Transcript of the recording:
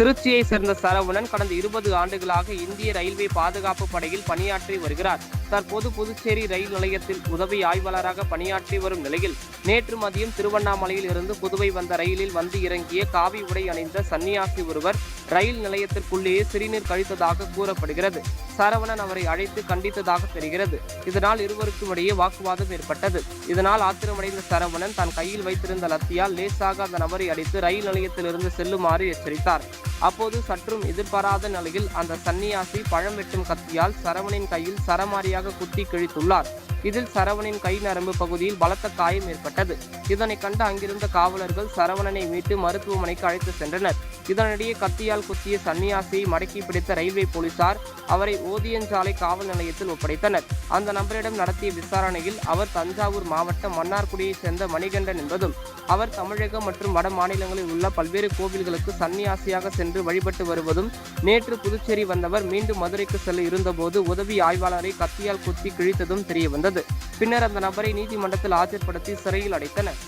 திருச்சியை சேர்ந்த சரவணன் கடந்த 20 ஆண்டுகளாக இந்திய ரயில்வே பாதுகாப்பு படையில் பணியாற்றி வருகிறார். தற்போது புதுச்சேரி ரயில் நிலையத்தில் உதவி ஆய்வாளராக பணியாற்றி வரும் நிலையில் நேற்று மதியம் திருவண்ணாமலையில் இருந்து புதுவை வந்த ரயிலில் வந்து இறங்கிய காவி உடை அணிந்த சன்னியாசி ஒருவர் ரயில் நிலையத்திற்குள்ளேயே சிறுநீர் கழித்ததாக கூறப்படுகிறது. சரவணன் அவரை அழைத்து கண்டித்ததாக தெரிகிறது. இதனால் இருவருக்கும் இடையே வாக்குவாதம் ஏற்பட்டது. இதனால் ஆத்திரமடைந்த சரவணன் தன் கையில் வைத்திருந்த லத்தியால் லேசாக அந்த நபரை அடித்து ரயில் நிலையத்திலிருந்து செல்லுமாறு எச்சரித்தார். அப்போது சற்றும் எதிர்பாராத நிலையில் அந்த சன்னியாசி பழம் வெட்டும் கத்தியால் சரவணின் கையில் சரமாரியாக குத்தி கிழித்துள்ளார். இதில் சரவணின் கை நரம்பு பகுதியில் பலத்த காயம் ஏற்பட்டது. இதனை கண்டு அங்கிருந்த காவலர்கள் சரவணனை மீட்டு மருத்துவமனைக்கு அழைத்து சென்றனர். இதனிடையே கத்தியால் குத்திய சன்னியாசியை மடக்கி பிடித்த ரயில்வே போலீசார் அவரை ஓதியஞ்சாலை காவல் நிலையத்தில் ஒப்படைத்தனர். அந்த நபரிடம் நடத்திய விசாரணையில் அவர் தஞ்சாவூர் மாவட்டம் மன்னார்குடியைச் சேர்ந்த மணிகண்டன் என்பதும் அவர் தமிழகம் மற்றும் வட மாநிலங்களில் உள்ள பல்வேறு கோவில்களுக்கு சன்னியாசியாக சென்று வழிபட்டு வருவதும் நேற்று புதுச்சேரி வந்தவர் மீண்டும் மதுரைக்கு செல்ல இருந்தபோது உதவி ஆய்வாளரை கத்தியால் குத்தி கிழித்ததும் தெரியவந்தது. பின்னர் அந்த நபரை நீதிமன்றத்தில் ஆஜர்படுத்தி சிறையில் அடைத்தனர்.